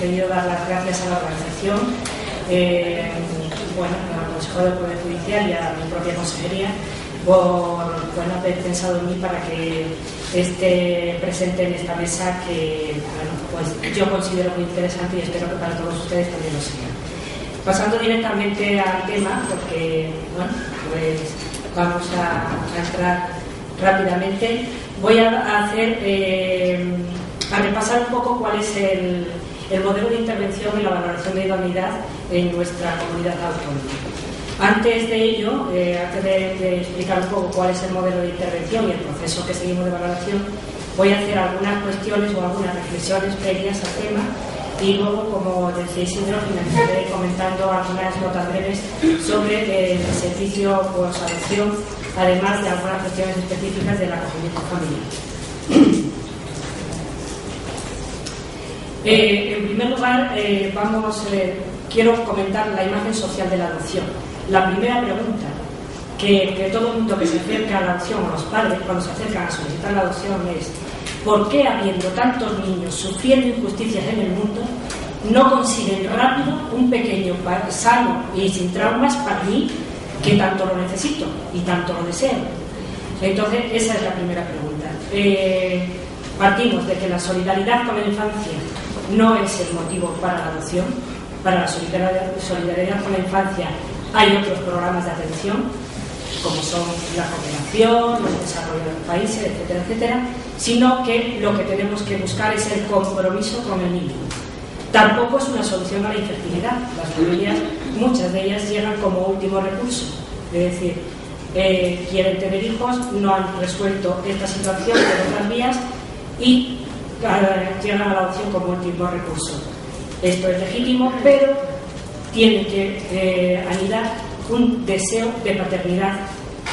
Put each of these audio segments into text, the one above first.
querido dar las gracias a la organización, al Consejo del Poder Judicial y a mi propia consejería por haber pensado en mí para que esté presente en esta mesa que yo considero muy interesante y espero que para todos ustedes también lo sea. Pasando directamente al tema, porque vamos a entrar rápidamente, voy a repasar un poco cuál es el modelo de intervención en la valoración de idoneidad en nuestra comunidad autónoma. Antes de ello, antes de explicar un poco cuál es el modelo de intervención y el proceso que seguimos de valoración, voy a hacer algunas cuestiones o algunas reflexiones previas al tema y luego, como decía Isidro, finalizaré comentando algunas notas breves sobre el servicio posadopción, además de algunas cuestiones específicas del acogimiento familiar. En primer lugar, quiero comentar la imagen social de la adopción. La primera pregunta que todo el mundo que se acerca a la adopción, o los padres cuando se acercan a solicitar la adopción, es: ¿por qué, habiendo tantos niños sufriendo injusticias en el mundo, no consiguen rápido un pequeño sano y sin traumas para mí, que tanto lo necesito y tanto lo deseo? Entonces, esa es la primera pregunta. Partimos de que la solidaridad con la infancia no es el motivo para la adopción. Para la solidaridad con la infancia hay otros programas de atención, como son la cooperación, el desarrollo de los países, etcétera, etcétera, sino que lo que tenemos que buscar es el compromiso con el niño. Tampoco es una solución a la infertilidad. Las familias, muchas de ellas, llegan como último recurso. Es decir, quieren tener hijos, no han resuelto esta situación por otras vías y llegan a la adopción como último recurso. Esto es legítimo, pero tiene que anidar un deseo de paternidad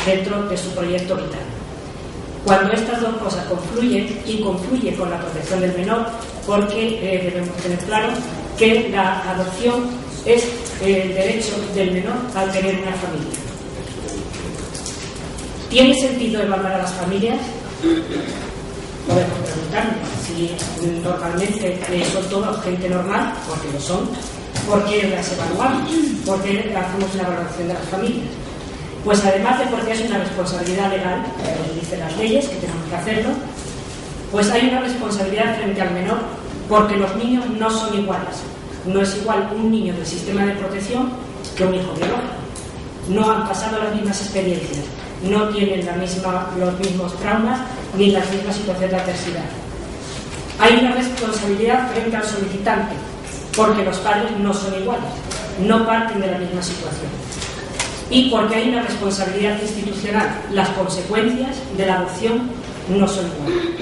dentro de su proyecto vital. Cuando estas dos cosas confluyen, y confluye con la protección del menor, porque debemos tener claro que la adopción es el derecho del menor al tener una familia. ¿Tiene sentido evaluar a las familias? Podemos preguntarnos si normalmente son todos gente normal, porque lo son. ¿Por qué las evaluamos? ¿Por qué hacemos una valoración de las familias? Pues además de porque es una responsabilidad legal, como dicen las leyes, que tenemos que hacerlo, pues hay una responsabilidad frente al menor, porque los niños no son iguales. No es igual un niño del sistema de protección que un hijo biológico. No han pasado las mismas experiencias, no tienen los mismos traumas ni las mismas situaciones de adversidad. Hay una responsabilidad frente al solicitante, porque los padres no son iguales, no parten de la misma situación. Y porque hay una responsabilidad institucional, las consecuencias de la adopción no son iguales.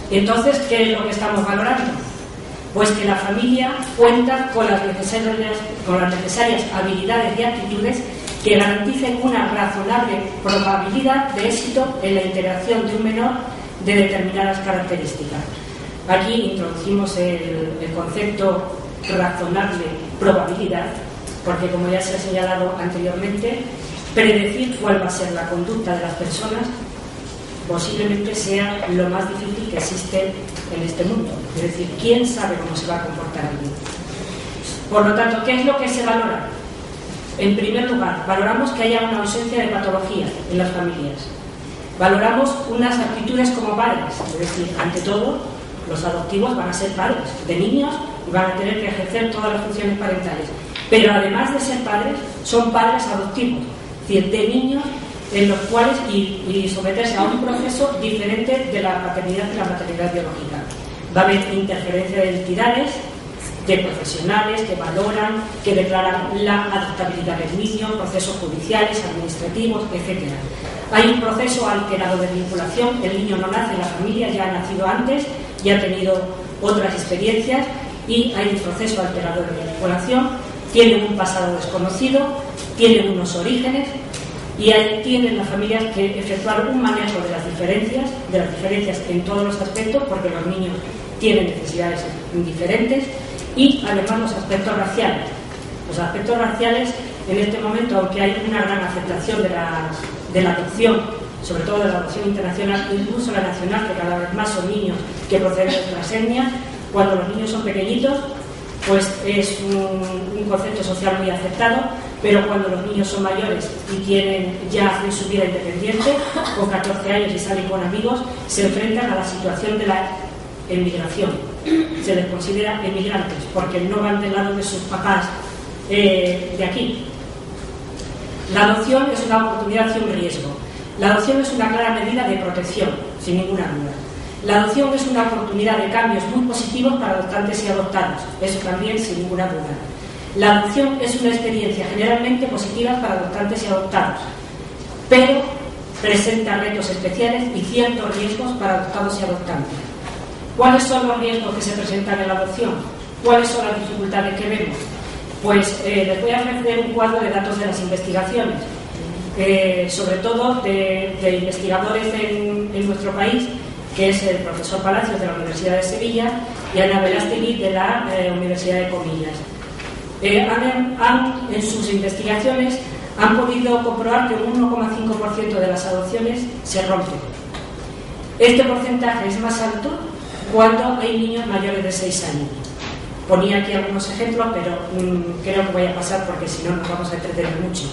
Entonces, ¿qué es lo que estamos valorando? Pues que la familia cuenta con las necesarias habilidades y actitudes que garanticen una razonable probabilidad de éxito en la integración de un menor de determinadas características. Aquí introducimos el concepto razonable probabilidad, porque, como ya se ha señalado anteriormente, predecir cuál va a ser la conducta de las personas posiblemente sea lo más difícil que existe en este mundo. Es decir, ¿quién sabe cómo se va a comportar alguien? Por lo tanto, ¿qué es lo que se valora? En primer lugar, valoramos que haya una ausencia de patología en las familias. Valoramos unas actitudes como padres, es decir, ante todo, los adoptivos van a ser padres de niños y van a tener que ejercer todas las funciones parentales. Pero además de ser padres, son padres adoptivos, es decir, de niños en los cuales y someterse a un proceso diferente de la paternidad y la maternidad biológica. Va a haber interferencia de entidades, de profesionales que valoran, que declaran la adoptabilidad del niño, procesos judiciales, administrativos, etc. Hay un proceso alterado de vinculación, el niño no nace en la familia, ya ha nacido antes, ya ha tenido otras experiencias y hay un proceso alterado de vinculación, tienen un pasado desconocido, tienen unos orígenes y ahí tienen las familias que efectuar un manejo de las diferencias en todos los aspectos, porque los niños tienen necesidades diferentes, y además los aspectos raciales. Los aspectos raciales, en este momento, aunque hay una gran aceptación de la adopción, sobre todo de la adopción internacional, incluso la nacional, que cada vez más son niños que proceden de otras etnias, Cuando los niños son pequeñitos, pues es un concepto social muy aceptado, pero cuando los niños son mayores y ya hacen su vida independiente, con 14 años y salen con amigos, se enfrentan a la situación de la emigración. Se les considera emigrantes porque no van del lado de sus papás de aquí. La adopción es una oportunidad y un riesgo. La adopción es una clara medida de protección, sin ninguna duda. La adopción es una oportunidad de cambios muy positivos para adoptantes y adoptados, eso también sin ninguna duda. La adopción es una experiencia generalmente positiva para adoptantes y adoptados, pero presenta retos especiales y ciertos riesgos para adoptados y adoptantes. ¿Cuáles son los riesgos que se presentan en la adopción? ¿Cuáles son las dificultades que vemos? Pues les voy a ofrecer un cuadro de datos de las investigaciones, sobre todo de investigadores en nuestro país, que es el profesor Palacios de la Universidad de Sevilla y Ana Velástegui de la Universidad de Comillas. En sus investigaciones han podido comprobar que un 1,5% de las adopciones se rompen. Este porcentaje es más alto cuando hay niños mayores de 6 años. Ponía aquí algunos ejemplos, pero creo que voy a pasar porque si no nos vamos a entretener mucho.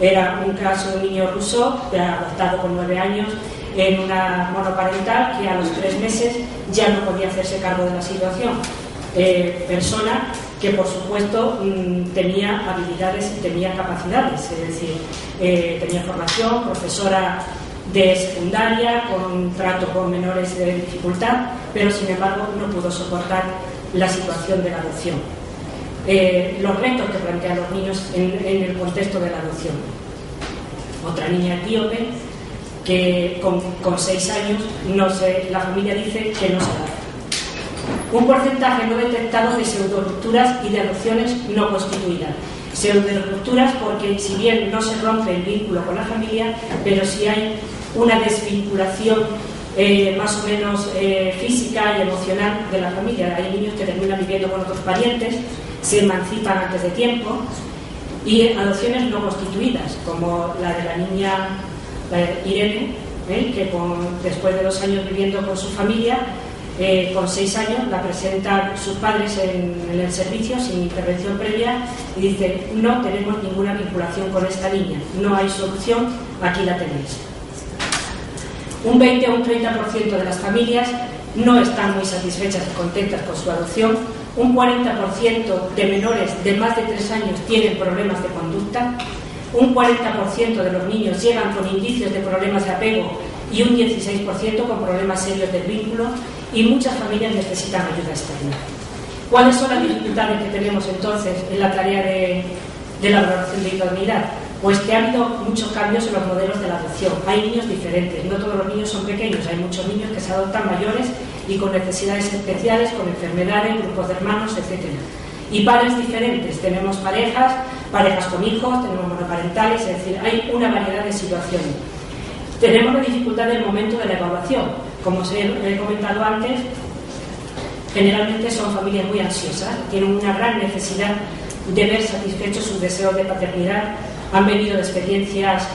Era un caso de un niño ruso adoptado con 9 años en una monoparental que a los 3 meses ya no podía hacerse cargo de la situación. Persona que por supuesto tenía habilidades y tenía capacidades, es decir, tenía formación, profesora de secundaria, con trato con menores de dificultad, pero sin embargo no pudo soportar la situación de la adopción. Los retos que plantean los niños en el contexto de la adopción. Otra niña etíope que con 6 años la familia dice que no se adapta. Un porcentaje no detectado de pseudorupturas y de adopciones no constituidas. Pseudorupturas porque si bien no se rompe el vínculo con la familia, pero sí hay una desvinculación más o menos física y emocional de la familia. Hay niños que terminan viviendo con otros parientes, se emancipan antes de tiempo, y adopciones no constituidas, como la de la niña Irene, que después de 2 años viviendo con su familia, con 6 años la presentan sus padres en el servicio sin intervención previa y dice: no tenemos ninguna vinculación con esta niña, no hay solución, aquí la tenéis. Un 20 o un 30% de las familias no están muy satisfechas y contentas con su adopción. Un 40% de menores de más de 3 años tienen problemas de conducta. Un 40% de los niños llegan con indicios de problemas de apego y un 16% con problemas serios del vínculo, y muchas familias necesitan ayuda externa. ¿Cuáles son las dificultades que tenemos entonces en la tarea de la valoración de idoneidad? Pues que ha habido muchos cambios en los modelos de la adopción. Hay niños diferentes, no todos los niños son pequeños, hay muchos niños que se adoptan mayores y con necesidades especiales, con enfermedades, grupos de hermanos, etc. Y padres diferentes, tenemos parejas con hijos, tenemos monoparentales, es decir, hay una variedad de situaciones. Tenemos la dificultad del momento de la evaluación. Como os he comentado antes, generalmente son familias muy ansiosas, tienen una gran necesidad de ver satisfechos sus deseos de paternidad, han venido de experiencias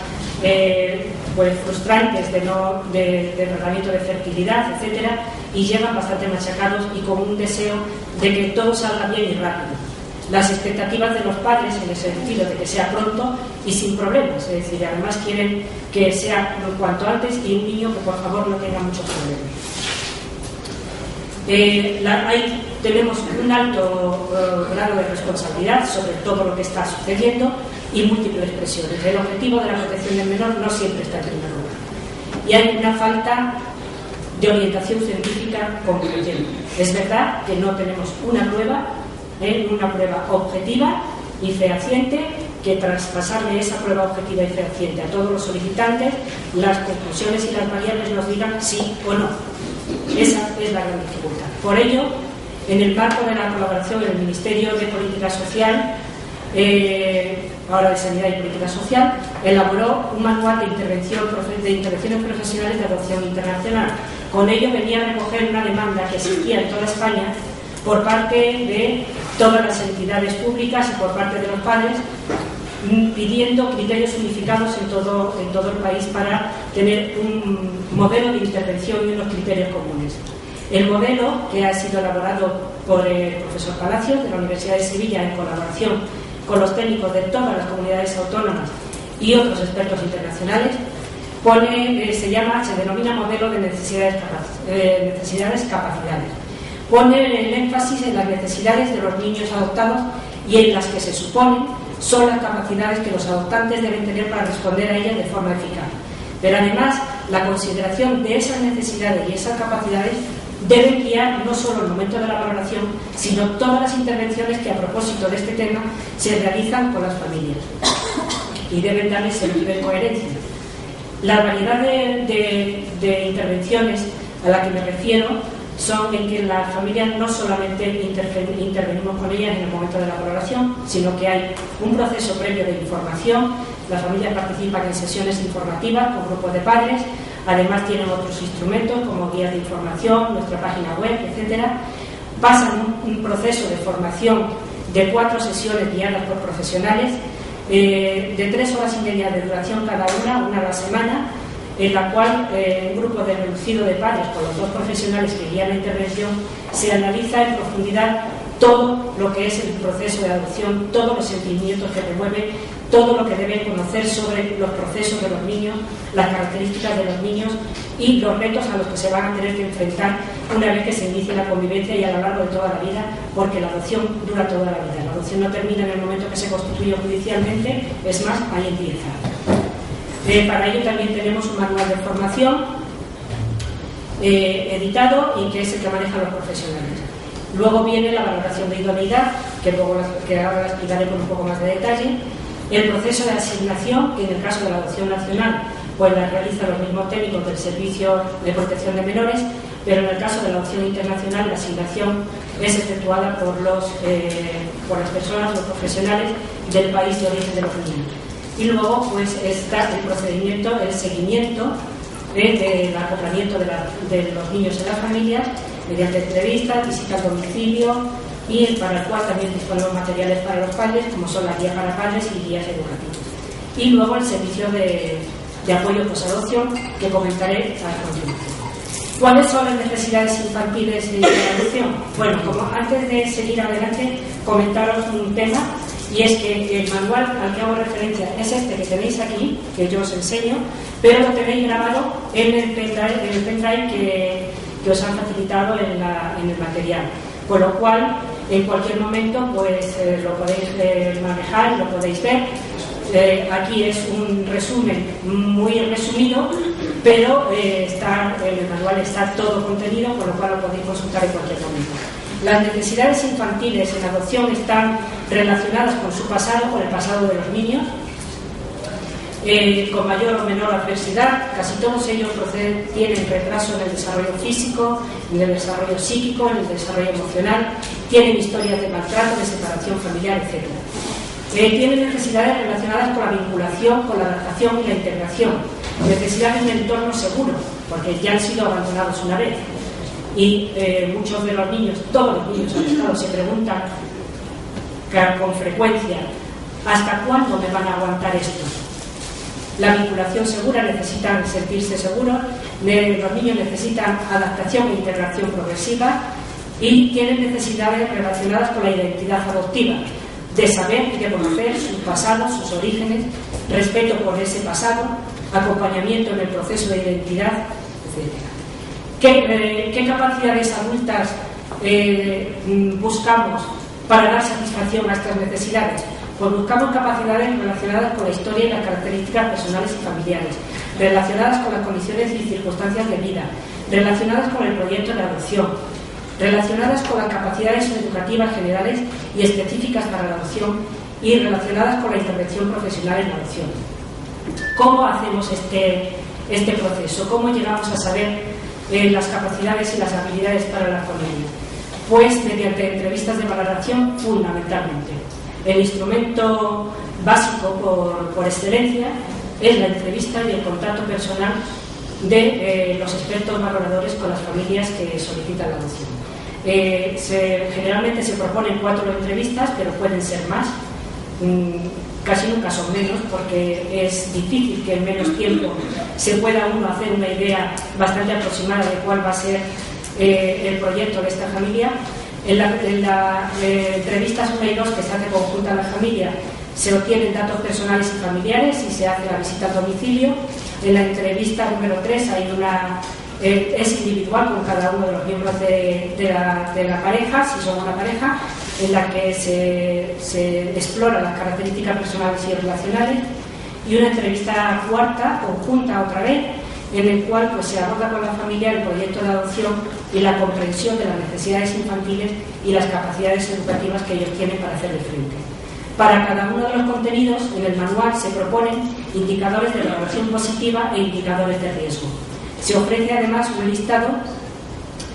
frustrantes de tratamiento de fertilidad, etcétera, y llegan bastante machacados y con un deseo de que todo salga bien y rápido. Las expectativas de los padres en el sentido de que sea pronto y sin problemas, es decir, además quieren que sea cuanto antes y un niño que por favor no tenga muchos problemas. Ahí tenemos un alto grado de responsabilidad sobre todo lo que está sucediendo y múltiples presiones. El objetivo de la protección del menor no siempre está en primer lugar. Y hay una falta de orientación científica concluyente. Es verdad que no tenemos una prueba objetiva y fehaciente que traspasarle esa prueba objetiva y fehaciente a todos los solicitantes, las conclusiones y las variables nos digan sí o no. Esa es la gran dificultad. Por ello, en el marco de la colaboración en el Ministerio de Política Social, ahora de Sanidad y Política Social, elaboró un manual de intervenciones profesionales de adopción internacional. Con ello venía a recoger una demanda que existía en toda España por parte de todas las entidades públicas y por parte de los padres, pidiendo criterios unificados en todo el país para tener un modelo de intervención y unos criterios comunes. El modelo, que ha sido elaborado por el profesor Palacios de la Universidad de Sevilla en colaboración con los técnicos de todas las comunidades autónomas y otros expertos internacionales, se denomina modelo de necesidades-capacidades. Pone el énfasis en las necesidades de los niños adoptados y en las que se supone son las capacidades que los adoptantes deben tener para responder a ellas de forma eficaz. Pero además, la consideración de esas necesidades y esas capacidades debe guiar no solo el momento de la valoración, sino todas las intervenciones que a propósito de este tema se realizan con las familias y deben darle sentido y coherencia. La variedad de intervenciones a la que me refiero son en que las familias no solamente intervenimos con ellas en el momento de la valoración, sino que hay un proceso previo de información. Las familias participan en sesiones informativas con grupos de padres, además tienen otros instrumentos como guías de información, nuestra página web, etcétera. Pasan un proceso de formación de 4 sesiones guiadas por profesionales, de 3 horas y media de duración cada una a la semana, en la cual un grupo reducido de padres con los 2 profesionales que guían la intervención se analiza en profundidad todo lo que es el proceso de adopción, todos los sentimientos que remueve, todo lo que deben conocer sobre los procesos de los niños, las características de los niños y los retos a los que se van a tener que enfrentar una vez que se inicie la convivencia y a lo largo de toda la vida, porque la adopción dura toda la vida. La adopción no termina en el momento que se constituye judicialmente, es más, ahí empieza. Para ello también tenemos un manual de formación editado y que es el que manejan los profesionales. Luego viene la valoración de idoneidad, que ahora la explicaré con un poco más de detalle. El proceso de asignación, que en el caso de la adopción nacional, pues la realizan los mismos técnicos del Servicio de Protección de Menores, pero en el caso de la adopción internacional, la asignación es efectuada por las personas, los profesionales del país de origen de los niños. Y luego pues está el procedimiento, el seguimiento del acoplamiento de los niños en las familias mediante entrevistas, visitas al domicilio y para el cual también disponemos materiales para los padres, como son las guías para padres y guías educativas. Y luego el servicio de apoyo posadopción, que comentaré a continuación. ¿Cuáles son las necesidades infantiles de la adopción? Bueno, como antes de seguir adelante, comentaros un tema, y es que el manual al que hago referencia es este que tenéis aquí, que yo os enseño, pero lo tenéis grabado en el pendrive que os han facilitado en el material, con lo cual en cualquier momento pues lo podéis manejar, lo podéis ver. Aquí es un resumen muy resumido, pero en el manual está todo contenido, con lo cual lo podéis consultar en cualquier momento. Las necesidades infantiles en adopción están relacionadas con su pasado, con el pasado de los niños, con mayor o menor adversidad. Casi todos ellos tienen retraso en el desarrollo físico, en el desarrollo psíquico, en el desarrollo emocional, tienen historias de maltrato, de separación familiar, etc. Tienen necesidades relacionadas con la vinculación, con la adaptación y la integración, necesidades de entorno seguro, porque ya han sido abandonados una vez. Y muchos de los niños, todos los niños afectados, se preguntan con frecuencia: ¿hasta cuándo me van a aguantar esto? La vinculación segura, necesitan sentirse seguros, los niños necesitan adaptación e integración progresiva y tienen necesidades relacionadas con la identidad adoptiva, de saber y de conocer sus pasados, sus orígenes, respeto por ese pasado, acompañamiento en el proceso de identidad, etc. ¿Qué capacidades adultas buscamos para dar satisfacción a estas necesidades? Pues buscamos capacidades relacionadas con la historia y las características personales y familiares, relacionadas con las condiciones y circunstancias de vida, relacionadas con el proyecto de adopción, relacionadas con las capacidades educativas generales y específicas para la adopción y relacionadas con la intervención profesional en la adopción. ¿Cómo hacemos este proceso? ¿Cómo llegamos a saber las capacidades y las habilidades para la familia? Pues mediante entrevistas de valoración, fundamentalmente. El instrumento básico por excelencia es la entrevista y el contacto personal de los expertos valoradores con las familias que solicitan la adopción. Generalmente se proponen 4 entrevistas, pero pueden ser más, casi nunca son menos, porque es difícil que en menos tiempo se pueda uno hacer una idea bastante aproximada de cuál va a ser el proyecto de esta familia. En la entrevista 1 y 2 que se hace conjunta a la familia se obtienen datos personales y familiares y se hace la visita al domicilio. En la entrevista número 3 hay es individual con cada uno de los miembros de la pareja, si son una pareja, en la que se exploran las características personales y relacionales, y una entrevista cuarta, conjunta otra vez, en el cual pues, se aborda con la familia el proyecto de adopción y la comprensión de las necesidades infantiles y las capacidades educativas que ellos tienen para hacerle frente. Para cada uno de los contenidos, en el manual se proponen indicadores de valoración positiva e indicadores de riesgo. Se ofrece además un listado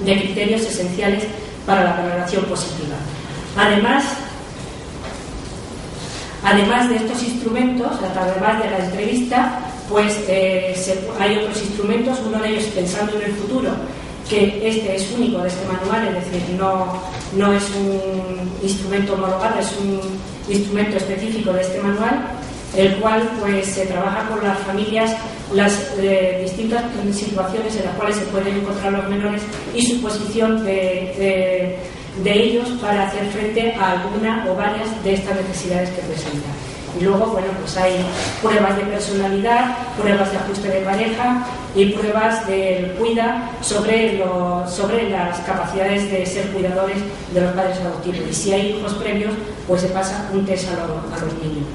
de criterios esenciales para la valoración positiva. Además de estos instrumentos, además de la entrevista, pues hay otros instrumentos, uno de ellos pensando en el futuro, que este es único de este manual, es decir, no es un instrumento homologado, es un instrumento específico de este manual, el cual pues se trabaja con las familias las distintas situaciones en las cuales se pueden encontrar los menores y su posición de ellos para hacer frente a alguna o varias de estas necesidades que presentan. Y luego, bueno, pues hay pruebas de personalidad, pruebas de ajuste de pareja y pruebas de cuida sobre las capacidades de ser cuidadores de los padres adoptivos. Y si hay hijos previos, pues se pasa un test a los niños.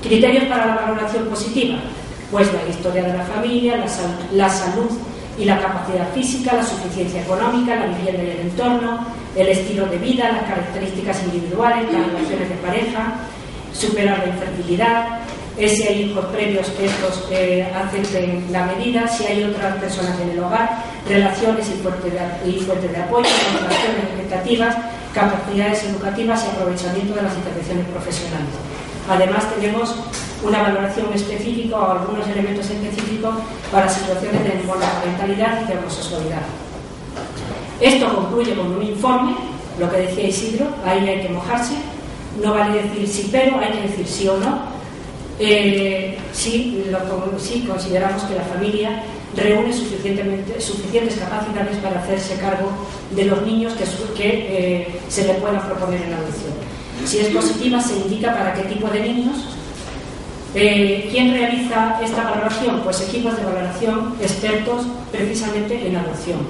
Criterios para la valoración positiva, pues la historia de la familia, la salud y la capacidad física, la suficiencia económica, la vivienda y el entorno, el estilo de vida, las características individuales, las relaciones de pareja, superar la infertilidad, si hay hijos previos que estos acepten la medida, si hay otras personas en el hogar, relaciones y fuentes de apoyo, motivaciones expectativas, capacidades educativas y aprovechamiento de las intervenciones profesionales. Además tenemos una valoración específica o algunos elementos específicos para situaciones de monoparentalidad y de homosexualidad. Esto concluye con un informe, lo que decía Isidro, ahí hay que mojarse, no vale decir sí pero, hay que decir sí o no. Si consideramos que la familia reúne suficientes capacidades para hacerse cargo de los niños que se le puedan proponer en adopción. Si es positiva, se indica para qué tipo de niños. ¿Quién realiza esta valoración? Pues equipos de valoración expertos precisamente en adopción.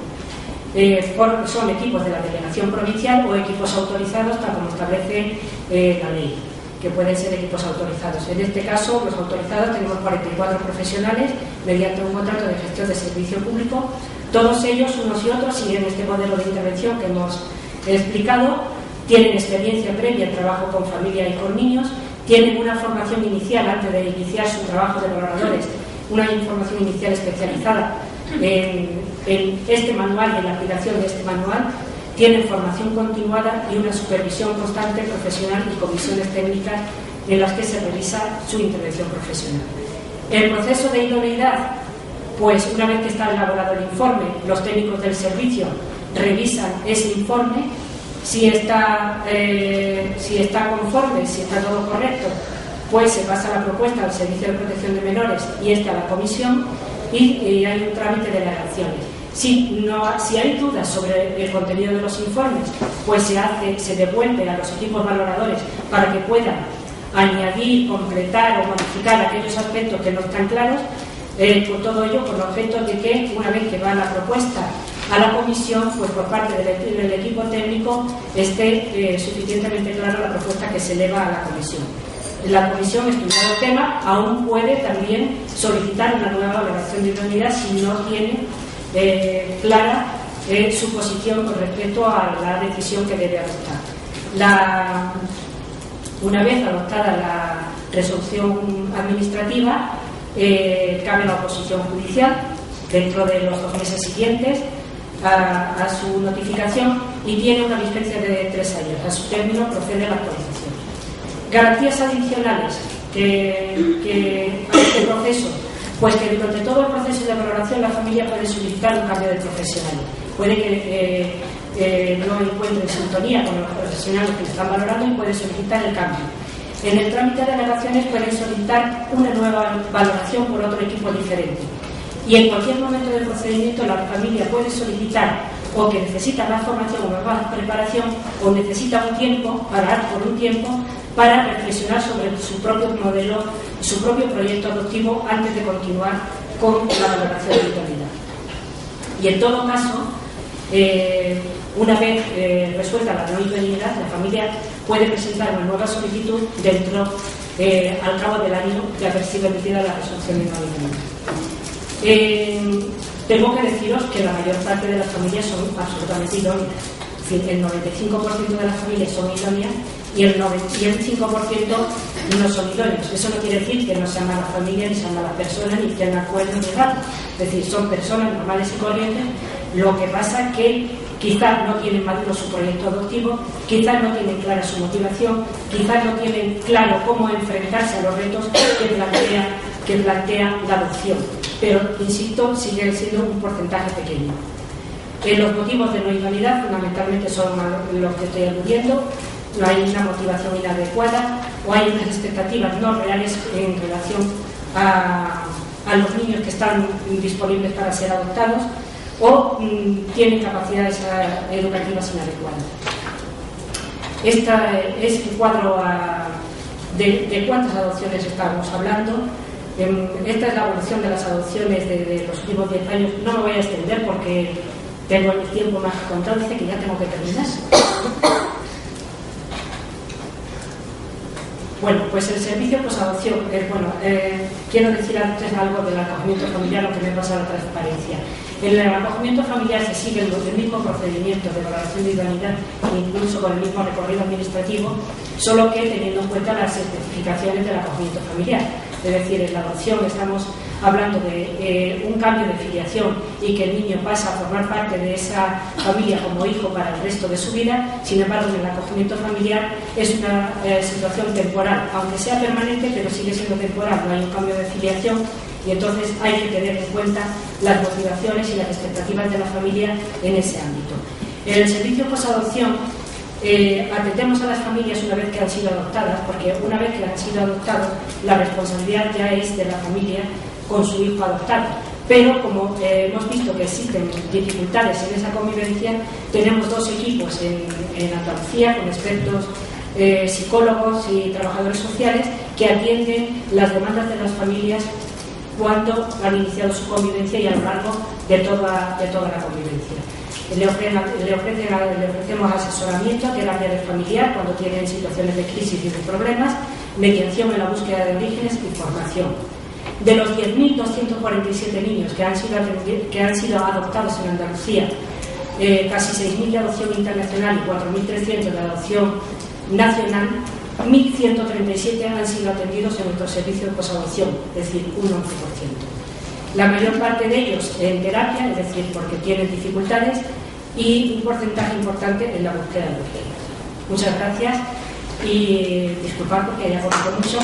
Son equipos de la delegación provincial o equipos autorizados, tal como establece la ley, que pueden ser equipos autorizados. En este caso, los autorizados tenemos 44 profesionales mediante un contrato de gestión de servicio público, todos ellos, unos y otros, siguen este modelo de intervención que hemos explicado. Tienen experiencia previa en trabajo con familia y con niños, tienen una formación inicial antes de iniciar su trabajo de valoradores, una información inicial especializada en este manual y en la aplicación de este manual, tienen formación continuada y una supervisión constante, profesional y comisiones técnicas en las que se revisa su intervención profesional. El proceso de idoneidad, pues una vez que está elaborado el informe, los técnicos del servicio revisan ese informe. Si está conforme, si está todo correcto, pues se pasa la propuesta al Servicio de Protección de Menores y a la comisión y hay un trámite de alegaciones. Si hay dudas sobre el contenido de los informes, pues se devuelve a los equipos valoradores para que puedan añadir, completar o modificar aquellos aspectos que no están claros. Por todo ello, con objeto de que una vez que va la propuesta a la comisión, pues por parte del equipo técnico esté suficientemente clara la propuesta que se eleva a la comisión. La comisión, estudiado el tema, aún puede también solicitar una nueva valoración de idoneidad si no tiene clara su posición con respecto a la decisión que debe adoptar. Una vez adoptada la resolución administrativa, cabe la oposición judicial dentro de los 2 meses siguientes a su notificación y tiene una vigencia de 3 años. A su término procede la actualización. Garantías adicionales que a este proceso, pues que durante todo el proceso de valoración la familia puede solicitar un cambio de profesional. Puede que no encuentre sintonía con los profesionales que están valorando y puede solicitar el cambio. En el trámite de alegaciones pueden solicitar una nueva valoración por otro equipo diferente. Y en cualquier momento del procedimiento la familia puede solicitar o que necesitan más formación o más preparación, o necesitan un tiempo, parar por un tiempo, para reflexionar sobre su propio modelo, su propio proyecto adoptivo antes de continuar con la valoración de idoneidad. Y en todo caso, una vez resuelta la no idoneidad, la familia puede presentar una nueva solicitud dentro, al cabo del año de haber sido emitida la resolución de no idoneidad. Tengo que deciros que la mayor parte de las familias son absolutamente idóneas. Es decir, el 95% de las familias son idóneas y el 5% no son idóneos. Eso no quiere decir que no sean malas familias, ni sean malas personas, ni tengan acuerdos ni nada. Es decir, son personas normales y corrientes. Lo que pasa es que quizás no tienen maduro su proyecto adoptivo, quizás no tienen clara su motivación, quizás no tienen claro cómo enfrentarse a los retos que plantea la adopción. Pero, insisto, sigue siendo un porcentaje pequeño. Los motivos de no idoneidad fundamentalmente son los que estoy aludiendo. No hay una motivación inadecuada o hay unas expectativas no reales en relación a los niños que están disponibles para ser adoptados, o tienen capacidades educativas inadecuadas. Este es un cuadro de cuántas adopciones estamos hablando. Esta es la evolución de las adopciones de los últimos 10 años. No me voy a extender porque tengo el tiempo más contado, dice que ya tengo que terminar. Bueno, pues el servicio posadopción, quiero decir antes algo del acogimiento familiar, lo que me pasa a la transparencia. En el acogimiento familiar se sigue el mismo procedimiento de valoración de idoneidad, incluso con el mismo recorrido administrativo, solo que teniendo en cuenta las especificaciones del acogimiento familiar. Es decir, en la adopción estamos hablando de un cambio de filiación y que el niño pasa a formar parte de esa familia como hijo para el resto de su vida. Sin embargo, en el acogimiento familiar es una situación temporal, aunque sea permanente, pero sigue siendo temporal, no hay un cambio de filiación, y entonces hay que tener en cuenta las motivaciones y las expectativas de la familia en ese ámbito. En el servicio posadopción atendemos a las familias una vez que han sido adoptadas, porque una vez que han sido adoptados, la responsabilidad ya es de la familia con su hijo adoptado. Pero como hemos visto que existen dificultades en esa convivencia, tenemos dos equipos en Andalucía con expertos psicólogos y trabajadores sociales que atienden las demandas de las familias cuando han iniciado su convivencia y a lo largo de toda la convivencia. Le ofrecemos asesoramiento, terapia familiar cuando tienen situaciones de crisis y de problemas, mediación en la búsqueda de orígenes y formación. De los 10.247 niños que han sido adoptados en Andalucía, casi 6.000 de adopción internacional y 4.300 de adopción nacional, 1.137 han sido atendidos en nuestro servicio de posadopción, es decir, un 11%. La mayor parte de ellos en terapia, es decir, porque tienen dificultades, y un porcentaje importante en la búsqueda de urgencias. Muchas gracias y disculpad porque haya corrido mucho.